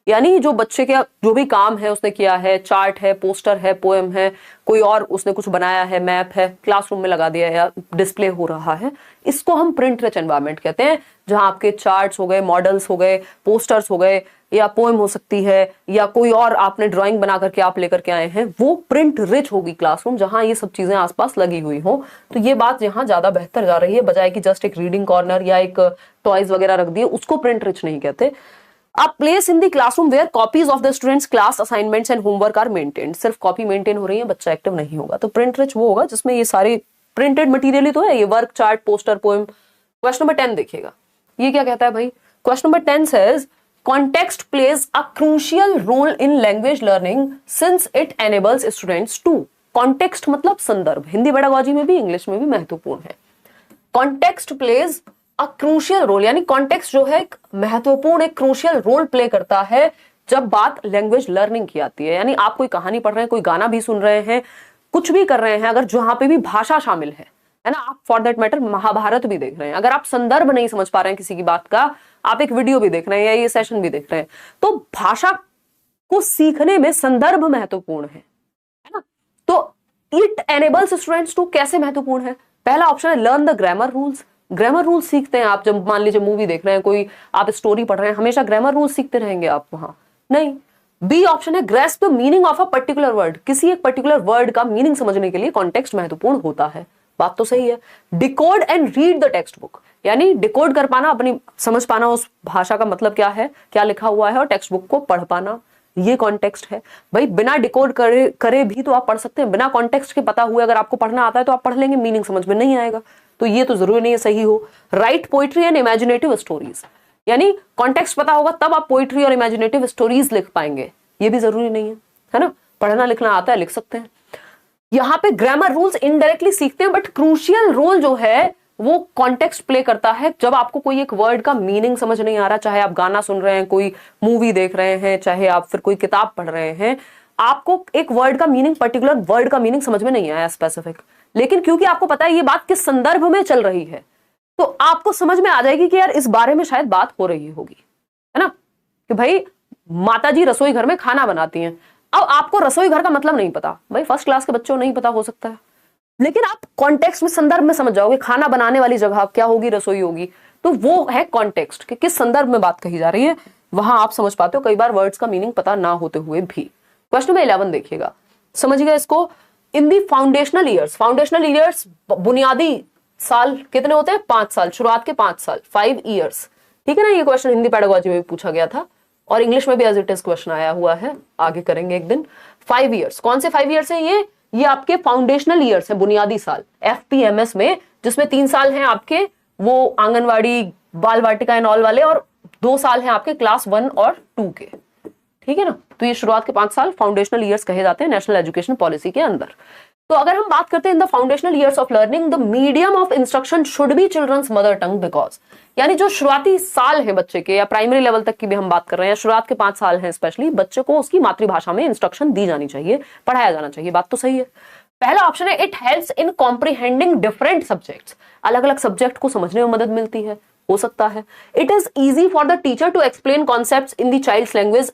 यानी जो बच्चे का जो भी काम है उसने किया है, चार्ट है, पोस्टर है, पोएम है, कोई और उसने कुछ बनाया है, मैप है, क्लासरूम में लगा दिया है या डिस्प्ले हो रहा है, इसको हम प्रिंट रिच एनवायरमेंट कहते हैं। जहां आपके चार्ट्स हो गए, मॉडल्स हो गए, पोस्टर्स हो गए, या पोएम हो सकती है, या कोई और आपने ड्राइंग बना करके आप लेकर के आए हैं, वो प्रिंट रिच होगी क्लासरूम, जहां ये सब चीजें आसपास लगी हुई हो। तो ये बात यहाँ ज्यादा बेहतर जा रही है, बजाय कि जस्ट एक रीडिंग कॉर्नर या एक टॉयज वगैरह रख दिए, उसको प्रिंट रिच नहीं कहते। A place in the classroom where copies of the students' class assignments and homework are maintained, सिर्फ कॉपी मेंटेन हो रही है, बच्चा एक्टिव नहीं होगा, तो प्रिंट रिच वो होगा जिसमें ये सारे प्रिंटेड मटेरियल ही तो है, ये work, chart, poster, poem. Question number 10 देखिएगा, ये क्या कहता है भाई। Question number 10 says context plays a crucial role in language learning since it enables students to। Context मतलब संदर्भ, हिंदी पेडागोजी में भी इंग्लिश में भी महत्वपूर्ण है। Context plays a crucial role, यानी कॉन्टेक्स्ट जो है एक महत्वपूर्ण, एक क्रूशियल रोल प्ले करता है जब बात लैंग्वेज लर्निंग की आती है। यानी आप कोई कहानी पढ़ रहे हैं, कोई गाना भी सुन रहे हैं, कुछ भी कर रहे हैं, अगर जहां पे भी भाषा शामिल है ना, आप फॉर दैट मैटर महाभारत भी देख रहे हैं, अगर आप संदर्भ नहीं समझ पा रहे हैं किसी की बात का, आप एक वीडियो भी देख रहे हैं या ये सेशन भी देख रहे हैं, तो भाषा को सीखने में संदर्भ महत्वपूर्ण है ना। तो इट एनेबल्स स्टूडेंट्स टू कैसे महत्वपूर्ण है। पहला ऑप्शन है learn the grammar rules. Grammar rules सीखते हैं आप जब मान लीजिए मूवी देख रहे हैं, कोई आप स्टोरी पढ़ रहे हैं, हमेशा ग्रामर रूल्स सीखते रहेंगे आप वहां? नहीं। बी ऑप्शन है grasp the meaning of a particular word. किसी एक पर्टिकुलर वर्ड का मीनिंग समझने के लिए कॉन्टेक्स्ट महत्वपूर्ण होता है। बात तो सही है। Decode and read the text book, यानी डिकोड कर पाना, अपनी समझ पाना उस भाषा का मतलब क्या है, क्या लिखा हुआ है, और टेक्स्ट बुक को पढ़ पाना, ये कॉन्टेक्स्ट है भाई। बिना डिकोड करे भी तो आप पढ़ सकते हैं, बिना कॉन्टेक्स्ट के पता हुए अगर आपको पढ़ना आता है तो आप पढ़ लेंगे, मीनिंग समझ में नहीं आएगा तो ये तो जरूरी नहीं है सही हो। Right poetry and imaginative stories, यानी कॉन्टेक्स्ट पता होगा तब आप पोइट्री और इमेजिनेटिव स्टोरीज लिख पाएंगे, ये भी जरूरी नहीं है ना। पढ़ना लिखना आता है, लिख सकते हैं। यहाँ पे ग्रामर रूल्स इनडायरेक्टली सीखते हैं, बट क्रूशियल रोल जो है वो कॉन्टेक्स्ट प्ले करता है। जब आपको कोई एक वर्ड का मीनिंग समझ नहीं आ रहा, चाहे आप गाना सुन रहे हैं, कोई मूवी देख रहे हैं, चाहे आप फिर कोई किताब पढ़ रहे हैं, आपको एक वर्ड का मीनिंग, पर्टिकुलर वर्ड का मीनिंग समझ में नहीं आया स्पेसिफिक, लेकिन क्योंकि आपको पता है ये बात किस संदर्भ में चल रही है, तो आपको समझ में आ जाएगी कि यार इस बारे में शायद बात हो रही होगी, है ना। कि भाई माताजी रसोई घर में खाना बनाती हैं, अब आपको रसोई घर का मतलब नहीं पता, भाई फर्स्ट क्लास के बच्चों को नहीं पता हो सकता है, लेकिन आप कॉन्टेक्स्ट में, संदर्भ में समझ जाओगे। खाना बनाने वाली जगह क्या होगी, रसोई होगी, तो वो है कॉन्टेक्स्ट कि किस संदर्भ में बात कही जा रही है, वहां आप समझ पाते हो कई बार वर्ड्स का मीनिंग पता ना होते हुए भी। क्वेश्चन नंबर 11 देखिएगा, समझिएगा इसको। इन दी फाउंडेशनल ईयर्स, फाउंडेशनल ईयर्स बुनियादी साल कितने होते हैं? 5 साल, शुरुआत के 5 साल, 5 ईयर्स, ठीक है ना। ये क्वेश्चन हिंदी पेडागोजी में भी पूछा गया था और इंग्लिश में भी एज इट इज क्वेश्चन आया हुआ है, आगे करेंगे एक दिन। 5 ईयर्स, कौन से 5 ईयर्स है ये आपके फाउंडेशनल ईयर्स है, बुनियादी साल FPMS में, जिसमें 3 साल हैं आपके वो आंगनवाड़ी, बाल वाटिका एंड ऑल वाले, और 2 साल हैं आपके क्लास 1 और 2 के, ठीक है ना। तो ये शुरुआत के 5 साल फाउंडेशनल ईयर्स कहे जाते हैं नेशनल एजुकेशन पॉलिसी के अंदर। तो अगर हम बात करते हैं in the foundational years of learning, the medium of instruction should be children's mother tongue, because यानी जो शुरुआती साल है बच्चे के, या प्राइमरी लेवल तक की भी हम बात कर रहे हैं, शुरुआत के 5 साल हैं स्पेशली, बच्चे को उसकी मातृभाषा में इंस्ट्रक्शन दी जानी चाहिए, पढ़ाया जाना चाहिए। बात तो सही है। पहला ऑप्शन है it helps in comprehending different subjects, अलग अलग सब्जेक्ट को समझने में मदद मिलती है, हो सकता है। It is easy for the teacher to explain concepts in the child's language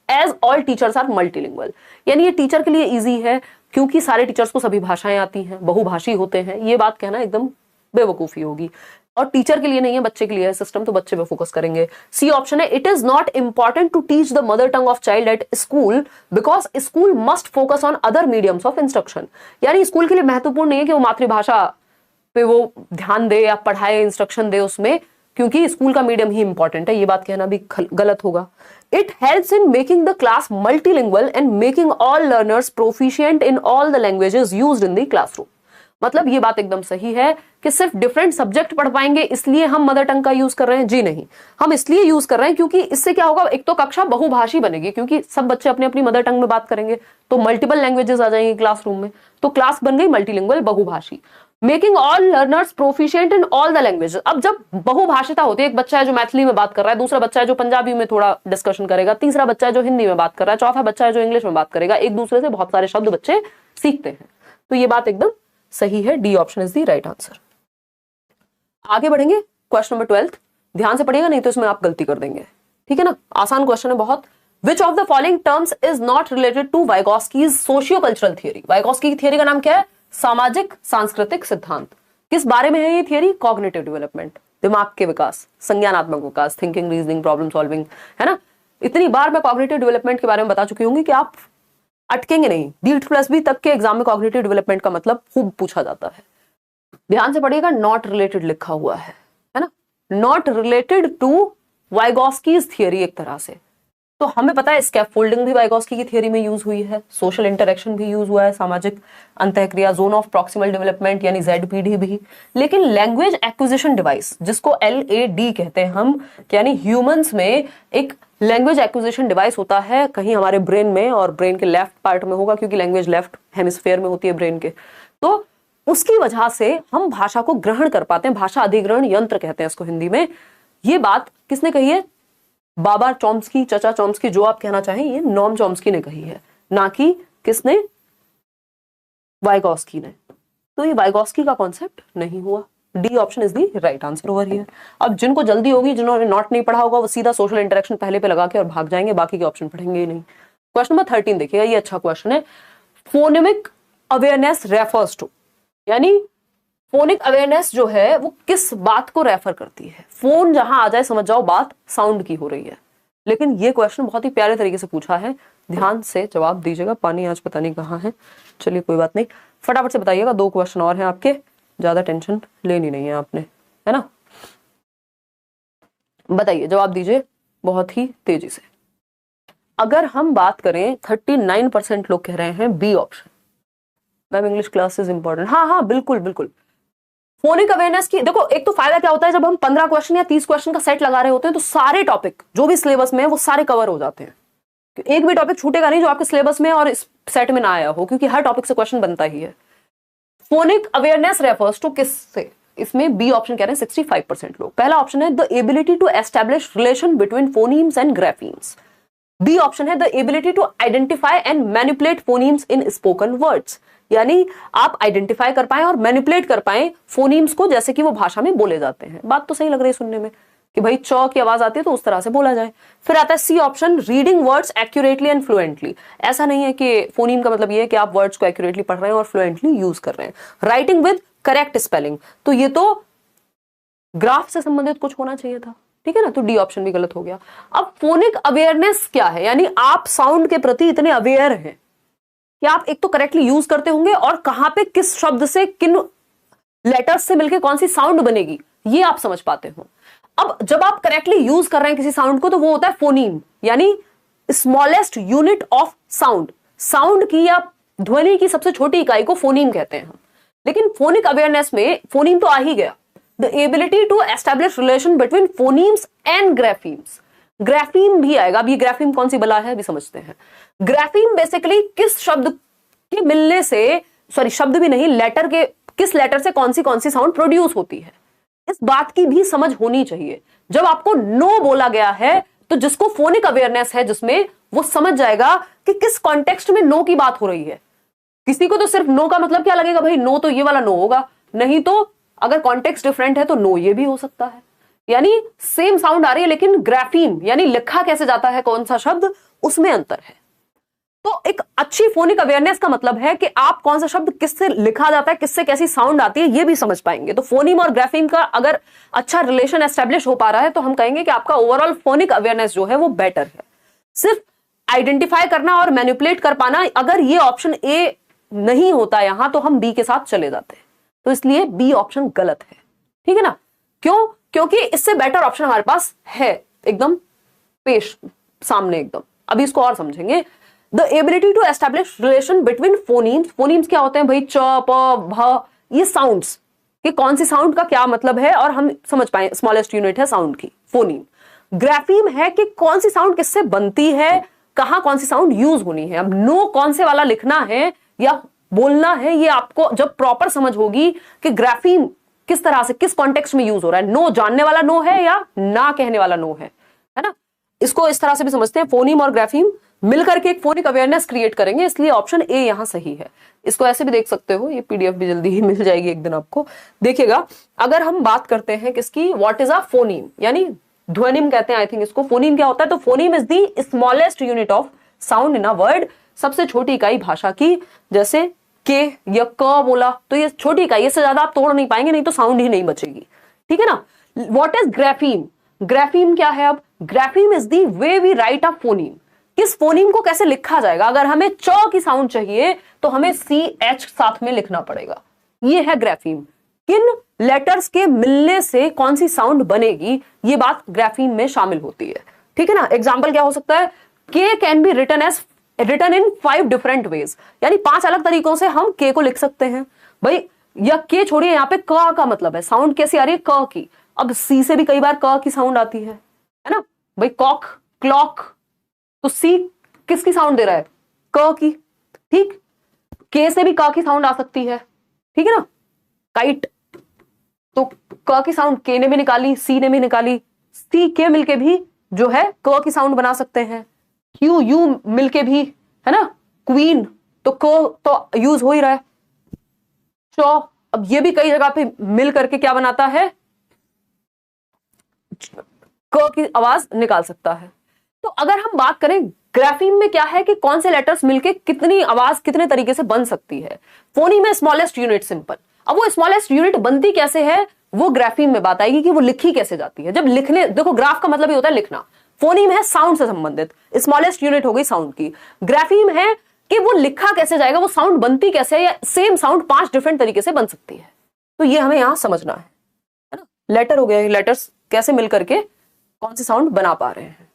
as all teachers are multilingual, यानी ये टीचर के लिए इजी है क्योंकि सारे टीचर्स को सभी भाषाएं आती हैं, बहुभाषी होते हैं। ये बात कहना एकदम बेवकूफी होगी, और टीचर के लिए नहीं है, बच्चे के लिए है सिस्टम, तो बच्चे पे फोकस करेंगे। सी ऑप्शन है it is not important to teach the mother tongue of child at school because school must focus on other mediums of instruction, यानी स्कूल के लिए महत्वपूर्ण नहीं है कि वो मातृभाषा पे वो ध्यान दे या पढ़ाए, इंस्ट्रक्शन दे उसमें, क्योंकि स्कूल का मीडियम ही इंपॉर्टेंट है, ये बात कहना भी गलत होगा। It helps in making the class multilingual and making all learners proficient in all the languages used in the classroom. मतलब ये बात एकदम सही है कि सिर्फ डिफरेंट सब्जेक्ट पढ़ पाएंगे इसलिए हम मदर टंग का यूज कर रहे हैं, जी नहीं, हम इसलिए यूज कर रहे हैं क्योंकि इससे क्या होगा, एक तो कक्षा बहुभाषी बनेगी क्योंकि सब बच्चे अपनी अपनी मदर टंग में बात करेंगे, तो मल्टीपल लैंग्वेजेस आ जाएंगी क्लासरूम में, तो क्लास बन गई मल्टीलिंगुअल, बहुभाषी। Making all learners proficient in all the languages. अब जब बहुभाषिता होती है, एक बच्चा है जो मैथिली में बात कर रहा है, दूसरा बच्चा है जो पंजाबी में थोड़ा डिस्कशन करेगा, तीसरा बच्चा है जो हिंदी में बात कर रहा है, चौथा बच्चा है जो इंग्लिश में बात करेगा, एक दूसरे से बहुत सारे शब्द बच्चे सीखते हैं। तो ये बात एकदम सही है, D option is the right answer. आगे बढ़ेंगे, क्वेश्चन नंबर 12, ध्यान से पढ़िएगा नहीं तो इसमें आप गलती कर देंगे, ठीक है ना, आसान क्वेश्चन है बहुत। Which of the following terms is not related to Vygotsky's socio-cultural theory? Vygotsky की थियरी का नाम क्या है? सामाजिक सांस्कृतिक सिद्धांत। किस बारे में है ये थियरी? कॉग्निटिव डेवलपमेंट, दिमाग के विकास, संज्ञानात्मक विकास, थिंकिंग, रीजनिंग, प्रॉब्लम सॉल्विंग, है ना। इतनी बार मैं कॉग्निटिव डेवलपमेंट के बारे में बता चुकी हूँ कि आप अटकेंगे नहीं। DEET+B तक के एग्जाम में कॉग्निटिव डेवलपमेंट का मतलब खूब पूछा जाता है। ध्यान से पढ़िएगा, नॉट रिलेटेड लिखा हुआ है ना, नॉट रिलेटेड टू वाइगॉस्कीज थियरी एक तरह से। तो हमें पता है स्कैफोल्डिंग भी वाइगॉस्की की थियरी में यूज हुई है, सोशल इंटरेक्शन भी यूज हुआ है, सामाजिक अंतःक्रिया, जोन ऑफ प्रॉक्सिमल डेवलपमेंट यानी ZPD भी। लेकिन लैंग्वेज एक्विजिशन डिवाइस, जिसको LAD कहते हैं हम, यानी ह्यूमंस में एक लैंग्वेज एक्विजिशन डिवाइस होता है कहीं हमारे ब्रेन में, और ब्रेन के लेफ्ट पार्ट में होगा क्योंकि लैंग्वेज लेफ्ट हेमिस्फेयर में होती है ब्रेन के। तो उसकी वजह से हम भाषा को ग्रहण कर पाते हैं, भाषा अधिग्रहण यंत्र कहते हैं इसको हिंदी में। ये बात किसने कही है? बाबा चॉम्स्की, चचा चॉम्स्की, जो आप कहना चाहें, ये नॉम चॉम्स्की ने कही है, ना कि किसने? वाइगॉस्की ने। तो ये वाइगॉस्की का कॉन्सेप्ट नहीं हुआ। D option is the right answer over here. अब जिनको जल्दी होगी, जिन्होंने नॉट नहीं पढ़ा होगा, वो सीधा सोशल इंटरेक्शन पहले पे लगा के और भाग जाएंगे, बाकी के ऑप्शन पढ़ेंगे ही नहीं। क्वेश्चन नंबर 13 देखिएगा, ये अच्छा क्वेश्चन है। फोनेमिक अवेयरनेस रेफर्स टू, यानी फोनिक अवेयरनेस जो है वो किस बात को रेफर करती है? फोन जहां आ जाए समझ जाओ बात साउंड की हो रही है। लेकिन ये क्वेश्चन बहुत ही प्यारे तरीके से पूछा है, ध्यान से जवाब दीजिएगा। पानी आज पता नहीं कहाँ है, चलिए कोई बात नहीं, फटाफट से बताइएगा। 2 क्वेश्चन और हैं आपके, ज्यादा टेंशन लेनी नहीं है आपने, है ना। बताइए, जवाब दीजिए बहुत ही तेजी से। अगर हम बात करें, 39% लोग कह रहे हैं B option. Ma'am English classes important, हाँ बिल्कुल बिल्कुल। फोनिक अवेयरनेस की देखो, एक तो फायदा क्या होता है, जब हम 15 क्वेश्चन या 30 क्वेश्चन का सेट लगा रहे होते हैं तो सारे टॉपिक जो भी सिलेबस में है वो सारे कवर हो जाते हैं। एक भी टॉपिक छूटेगा नहीं जो आपके सिलेबस में और इस सेट में ना आया हो, क्योंकि हर टॉपिक से क्वेश्चन बनता ही है। फोनिक अवेयरनेस रेफर्स टू किससे? इसमें बी ऑप्शन कह रहे हैं 65% लोग। पहला ऑप्शन है the ability to establish relation between phonemes and graphemes. B option है the ability to identify and manipulate phonemes in spoken words, यानी आप आइडेंटिफाई कर पाए और मैनिपुलेट कर पाए फोनीम्स को जैसे कि वो भाषा में बोले जाते हैं। बात तो सही लग रही है सुनने में कि भाई च की आवाज आती है तो उस तरह से बोला जाए। फिर आता है C option, reading words accurately and fluently. ऐसा नहीं है कि फोनीम का मतलब ये है कि आप वर्ड्स को एक्यूरेटली पढ़ रहे हैं और फ्लुएंटली यूज कर रहे हैं। राइटिंग विद करेक्ट स्पेलिंग, तो ये तो ग्राफ से संबंधित कुछ होना चाहिए था, ठीक है ना, तो डी ऑप्शन भी गलत हो गया। अब फोनिक अवेयरनेस क्या है? यानी आप साउंड के प्रति इतने अवेयर हैं कि आप एक तो करेक्टली यूज करते होंगे और कहां पे किस शब्द से किन लेटर्स से मिलकर कौन सी साउंड बनेगी ये आप समझ पाते हो। अब जब आप करेक्टली यूज कर रहे हैं किसी साउंड को तो वो होता है फोनीम, यानी smallest unit of sound. Sound की या ध्वनि की सबसे छोटी इकाई को फोनीम कहते हैं हम। लेकिन फोनिक अवेयरनेस में फोनीम तो आ ही गया। The ability to establish relation between phonemes and graphemes, grapheme भी आएगा। अब ये ग्राफीम कौन सी बला है अभी समझते हैं। ग्राफीम बेसिकली किस शब्द के मिलने से, सॉरी शब्द भी नहीं, लेटर के किस लेटर से कौन सी साउंड प्रोड्यूस होती है, इस बात की भी समझ होनी चाहिए। जब आपको नो बोला गया है तो जिसको फोनिक अवेयरनेस है जिसमें, वो समझ जाएगा कि किस कॉन्टेक्स्ट में नो की बात हो रही है। किसी को तो सिर्फ नो का मतलब क्या लगेगा, भाई नो तो ये वाला नो होगा, नहीं तो अगर कॉन्टेक्स्ट डिफरेंट है तो नो ये भी हो सकता है। यानी सेम साउंड आ रही है लेकिन ग्राफीम यानी लिखा कैसे जाता है कौन सा शब्द, उसमें अंतर है। तो एक अच्छी फोनिक अवेयरनेस का मतलब है कि आप कौन सा शब्द किससे लिखा जाता है, किससे कैसी साउंड आती है, ये भी समझ पाएंगे। तो फोनीम और ग्राफीम का अगर अच्छा रिलेशन एस्टेब्लिश हो पा रहा है तो हम कहेंगे कि आपका ओवरऑल फोनिक अवेयरनेस जो है वो बेटर है। सिर्फ आइडेंटिफाई करना और मैनिपुलेट कर पाना, अगर ये ऑप्शन ए नहीं होता यहां तो हम बी के साथ चले जाते हैं। तो इसलिए बी ऑप्शन गलत है, ठीक है ना। क्यों? क्योंकि इससे बेटर ऑप्शन हमारे पास है एकदम पेश सामने एकदम। अभी इसको और समझेंगे। The ability to establish relation between phonemes. Phonemes क्या होते हैं भाई? च, प, भ, ये साउंड्स कि कौन सी साउंड का क्या मतलब है और हम समझ पाए। स्मॉलेस्ट यूनिट है साउंड की फोनीम। ग्राफीम है कि कौन सी साउंड किससे बनती है, कहां कौन सी साउंड यूज होनी है। अब नो कौन से वाला लिखना है या बोलना है, ये आपको जब प्रॉपर समझ होगी कि ग्राफीम किस तरह से किस कॉन्टेक्स्ट में यूज हो रहा है। नो जानने वाला नो है या ना कहने वाला नो है ना। इसको इस तरह से भी समझते हैं। फोनीम और ग्राफीम मिलकर के एक फोनिक अवेयरनेस क्रिएट करेंगे, इसलिए ऑप्शन ए यहां सही है। इसको ऐसे भी देख सकते हो, ये पीडीएफ भी जल्दी ही मिल जाएगी एक दिन आपको। देखिएगा, अगर हम बात करते हैं किसकी, व्हाट इज अ फोनीम, यानी ध्वनिम कहते हैं आई थिंक इसको। फोनीम क्या होता है? तो phoneme is the smallest unit of sound in a word. सबसे छोटी इकाई भाषा की। जैसे के या क बोला तो ये छोटी इकाई, इससे ज्यादा आप तोड़ नहीं पाएंगे, नहीं तो साउंड ही नहीं बचेगी, ठीक है ना। What is ग्राफीम? ग्राफीम क्या है? अब grapheme is the way we write a phoneme. किस फोनीम को कैसे लिखा जाएगा। अगर हमें च की साउंड चाहिए तो हमें सी एच साथ में लिखना पड़ेगा, ये है ग्राफीम। किन लेटर्स के मिलने से कौन सी साउंड बनेगी, ये बात ग्राफीम में शामिल होती है, ठीक है ना। एग्जाम्पल क्या हो सकता है? K can be written in 5 different ways, यानी 5 अलग तरीकों से हम के को लिख सकते हैं भाई। या के छोड़िए, यहाँ पे क का मतलब है साउंड कैसी आ रही है, क की। अब सी से भी कई बार क की साउंड आती है ना भाई। कॉक, क्लॉक, तो सी किसकी साउंड दे रहा है? क की, ठीक। के से भी क की साउंड आ सकती है, ठीक है ना। काइट, तो क की साउंड के ने भी निकाली, सी ने भी निकाली। सी के मिलके भी जो है क की साउंड बना सकते हैं। क्यू यू मिलके भी, है ना। क्वीन, तो क तो यूज हो ही रहा है। चौ, अब ये भी कई जगह पे मिल करके क्या बनाता है, क की आवाज निकाल सकता है। तो अगर हम बात करें ग्राफीम में क्या है कि कौन से लेटर्स मिलके कितनी आवाज कितने तरीके से बन सकती है। फोनी में स्मॉलेस्ट यूनिट सिंपल। अब वो स्मॉलेस्ट यूनिट बनती कैसे है वो ग्राफीम में बात आएगी कि वो लिखी कैसे जाती है। जब लिखने, देखो ग्राफ का मतलब ही होता है लिखना। फोनीम है साउंड से संबंधित, स्मॉलेस्ट यूनिट हो गई साउंड की। ग्राफीम है कि वो लिखा कैसे जाएगा, वो साउंड बनती कैसे है, या सेम साउंड 5 डिफरेंट तरीके से बन सकती है। तो ये हमें यहां समझना है ना। लेटर हो गया, लेटर्स कैसे मिल करके कौन सी साउंड बना पा रहे हैं।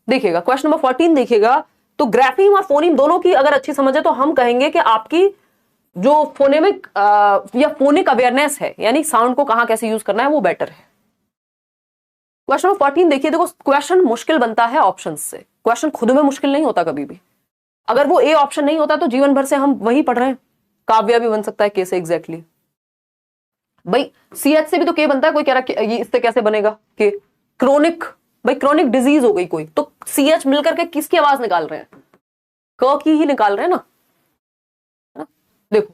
देखिएगा क्वेश्चन नंबर 14 देखिएगा। तो ग्राफीम और फोनीम दोनों की अगर अच्छी समझ है तो हम कहेंगे कि आपकी जो फोनेमिक या फोनिक अवेयरनेस है, यानी साउंड को कहां कैसे यूज करना है, वो बेटर है। क्वेश्चन नंबर 14 देखिए। देखो क्वेश्चन मुश्किल बनता है ऑप्शन से, क्वेश्चन खुद में मुश्किल नहीं होता कभी भी। अगर वो ए ऑप्शन नहीं होता तो जीवन भर से हम वही पढ़ रहे हैं। काव्या भी बन सकता है के से, एग्जैक्टली भाई। सीएच से भी तो के बनता है, कोई कह रहा है इससे कैसे बनेगा के। क्रोनिक, भाई क्रोनिक डिजीज हो गई कोई, तो सीएच मिलकर के किसकी आवाज निकाल रहे हैं, क की ही निकाल रहे हैं ना। देखो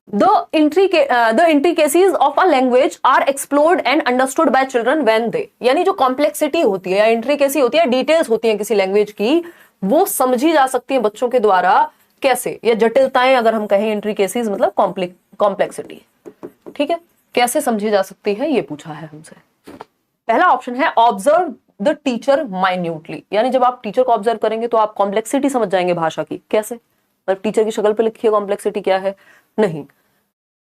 the intricacies of a language are explored and understood by children when they, यानी जो कॉम्प्लेक्सिटी होती है या इंट्रिकेसी होती है, डिटेल्स होती है किसी लैंग्वेज की, वो समझी जा सकती है बच्चों के द्वारा कैसे, या जटिलताएं अगर हम कहें, इंट्रिकेसीज मतलब कॉम्प्लेक्सिटी, ठीक है, कैसे समझी जा सकती है, ये पूछा है हमसे। पहला ऑप्शन है ऑब्जर्व द टीचर माइन्यूटली, यानी जब आप टीचर को ऑब्जर्व करेंगे तो आप कॉम्प्लेक्सिटी समझ जाएंगे भाषा की। कैसे? मतलब टीचर की शक्ल पे लिखी है कॉम्प्लेक्सिटी क्या है, नहीं।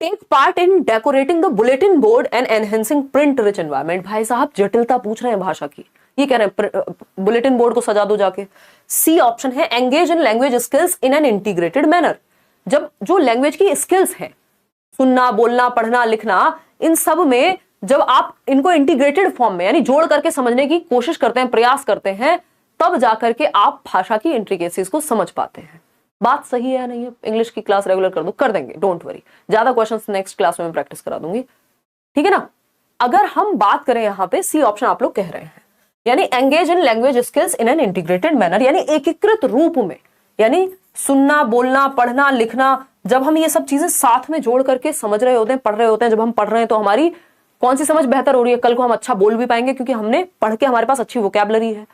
Take part in decorating the bulletin board and enhancing print rich environment, भाई साहब जटिलता पूछ रहे हैं भाषा की, ये कह रहे हैं बुलेटिन बोर्ड को सजा दो जाके। सी ऑप्शन है engage in language skills in an integrated manner, जब जो लैंग्वेज की स्किल्स हैं, सुनना, बोलना, पढ़ना, लिखना, इन सब में जब आप इनको इंटीग्रेटेड फॉर्म में यानी जोड़ करके समझने की कोशिश करते हैं, प्रयास करते हैं, तब जाकर के आप भाषा की इंट्रिकेसीज को समझ पाते हैं। बात सही है या नहीं है? इंग्लिश की क्लास रेगुलर कर दो, कर देंगे, डोंट वरी, ज्यादा क्वेश्चंस नेक्स्ट क्लास में प्रैक्टिस करा दूंगी, ठीक है ना। अगर हम बात करें यहाँ पे सी ऑप्शन आप लोग कह रहे हैं, यानी engage in language skills in an integrated manner, यानी एकीकृत रूप में, यानी सुनना, बोलना, पढ़ना, लिखना, जब हम ये सब चीजें साथ में जोड़ करके समझ रहे होते हैं, पढ़ रहे होते हैं, जब हम पढ़ रहे हैं तो हमारी कौन सी समझ बेहतर हो रही है, कल को हम अच्छा बोल भी पाएंगे क्योंकि हमने पढ़ के हमारे पास अच्छी वोकैबुलरी है।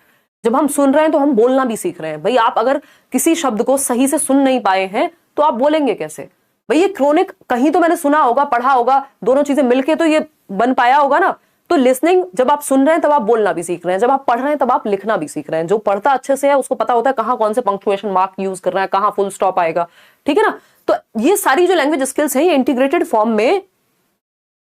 जब हम सुन रहे हैं तो हम बोलना भी सीख रहे हैं। भाई आप अगर किसी शब्द को सही से सुन नहीं पाए हैं तो आप बोलेंगे कैसे? भाई ये क्रोनिक कहीं तो मैंने सुना होगा, पढ़ा होगा, दोनों चीजें मिलके तो ये बन पाया होगा ना। तो लिसनिंग जब आप सुन रहे हैं तब आप बोलना भी सीख रहे हैं, जब आप पढ़ रहे हैं तब आप लिखना भी सीख रहे हैं। जो पढ़ता अच्छे से है उसको पता होता है कहाँ कौन से पंक्चुएशन मार्क यूज करना है, कहाँ फुल स्टॉप आएगा, ठीक है ना। तो ये सारी जो लैंग्वेज स्किल्स हैं ये इंटीग्रेटेड फॉर्म में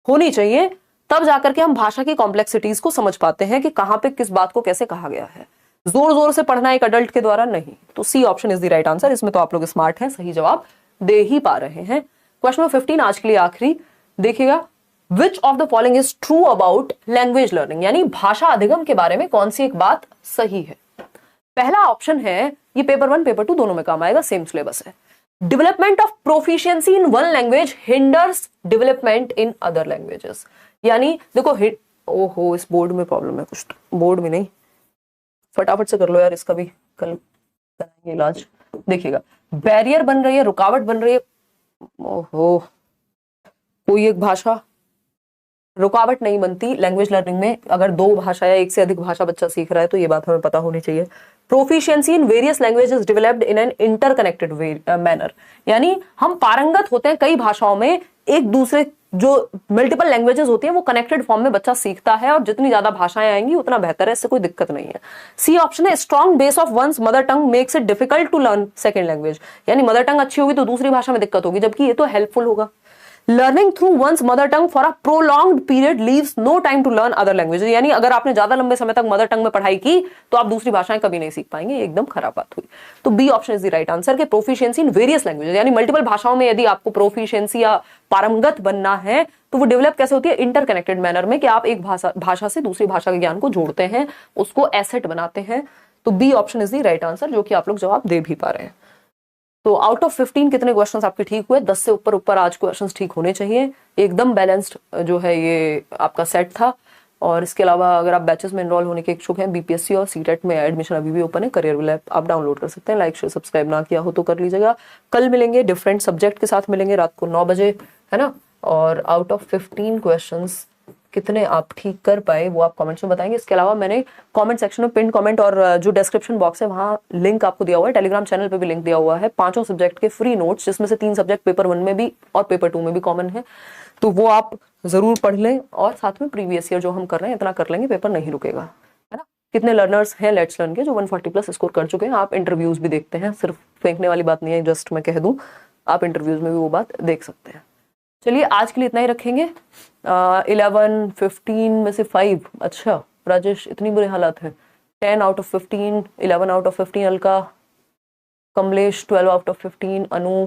होनी चाहिए, तब जाकर के हम भाषा की कॉम्प्लेक्सिटीज को समझ पाते हैं कि कहां पे किस बात को कैसे कहा गया है। जोर जोर से पढ़ना एक अडल्ट के द्वारा नहीं। तो C option is the right answer. इसमें तो आप लोग स्मार्ट हैं, सही जवाब दे ही पा रहे हैं। क्वेश्चन नंबर 15 आज के लिए आखिरी देखिएगा, which of the following is true about language learning, यानी भाषा अधिगम के बारे में कौन सी एक बात सही है। पहला ऑप्शन है, ये पेपर 1 पेपर 2 दोनों में काम आएगा, सेम सिलेबस है, development of proficiency in one language hinders development in other languages. यानी देखो ओहो इस बोर्ड में प्रॉब्लम है कुछ, तो बोर्ड में नहीं, फटाफट से कर लो यार, इसका भी कल कराएंगे इलाज। देखिएगा, बैरियर बन रही है, रुकावट बन रही है, ओहो कोई एक भाषा रुकावट नहीं बनती लैंग्वेज लर्निंग में। अगर 2 भाषा या एक से अधिक भाषा बच्चा सीख रहा है तो ये बात हमें पता होनी चाहिए। Proficiency in various languages developed in an interconnected manner, यानी हम पारंगत होते हैं कई भाषाओं में, एक दूसरे जो मल्टीपल लैंग्वेजेस होती हैं वो कनेक्टेड फॉर्म में बच्चा सीखता है, और जितनी ज्यादा भाषाएं आएंगी उतना बेहतर है, इससे कोई दिक्कत नहीं है। सी ऑप्शन है, strong base of one's mother tongue makes it difficult to learn second language, यानी मदर टंग अच्छी होगी तो दूसरी भाषा में दिक्कत होगी, जबकि ये तो हेल्पफुल होगा। Learning through one's mother tongue for a prolonged period leaves no time to learn other languages, यानी अगर आपने ज्यादा लंबे समय तक मदर टंग में पढ़ाई की तो आप दूसरी भाषाएं कभी नहीं सीख पाएंगे, ये एकदम खराब बात हुई। तो B option is the right answer के प्रोफिशिएंसी इन वेरियस लैंग्वेजेस, यानी मल्टीपल भाषाओं में यदि आपको प्रोफिशिएंसी या पारंगत बनना है तो वो डेवलप कैसे होती है, इंटरकनेक्टेड मैनर में, कि आप एक भाषा से दूसरी भाषा के ज्ञान को जोड़ते हैं, उसको एसेट बनाते हैं। तो B option is the right answer, जो कि आप लोग जवाब दे भी पा रहे हैं। तो आउट ऑफ 15 कितने क्वेश्चंस आपके ठीक हुए? 10 से ऊपर आज क्वेश्चंस ठीक होने चाहिए। एकदम बैलेंस्ड जो है ये आपका सेट था। और इसके अलावा अगर आप बैचेस में एनरोल होने के इच्छुक हैं, बीपीएससी और सीटेट में एडमिशन अभी भी ओपन है, करियर विल ऐप आप डाउनलोड कर सकते हैं। लाइक शेयर सब्सक्राइब ना किया हो तो कर लीजिएगा। कल मिलेंगे, डिफरेंट सब्जेक्ट के साथ मिलेंगे रात को 9 बजे, है ना। और आउट ऑफ 15 क्वेश्चंस कितने आप ठीक कर पाए वो आप कमेंट्स में बताएंगे। इसके अलावा मैंने कमेंट सेक्शन में पिन कमेंट और जो डिस्क्रिप्शन बॉक्स है वहां लिंक आपको दिया हुआ है, टेलीग्राम चैनल पे भी लिंक दिया हुआ है, 5 सब्जेक्ट के फ्री नोट्स, जिसमें से 3 सब्जेक्ट पेपर 1 में भी और पेपर 2 में भी कॉमन है, तो वो आप जरूर पढ़ लें। और साथ में प्रीवियस ईयर जो हम कर रहे हैं इतना कर लेंगे, पेपर नहीं रुकेगा, है ना। कितने लर्नर्स हैं लेट्स लर्न के जो 140+ स्कोर कर चुके हैं। आप इंटरव्यूज भी देखते हैं, सिर्फ फेंकने वाली बात नहीं है, जस्ट मैं कह दूं आप इंटरव्यूज में भी वो बात देख सकते हैं। चलिए आज के लिए इतना ही रखेंगे। 11, 15 में से 5, अच्छा राजेश इतनी बुरी हालत है। 10 out of 15, 11 out of 15 Alka, Kamlesh 12 out of 15, Anu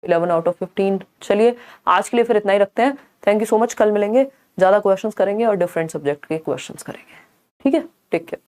11 out of 15। चलिए आज के लिए फिर इतना ही रखते हैं। Thank you so much. कल मिलेंगे, ज्यादा क्वेश्चंस करेंगे और डिफरेंट सब्जेक्ट के क्वेश्चंस करेंगे, ठीक है। Take care.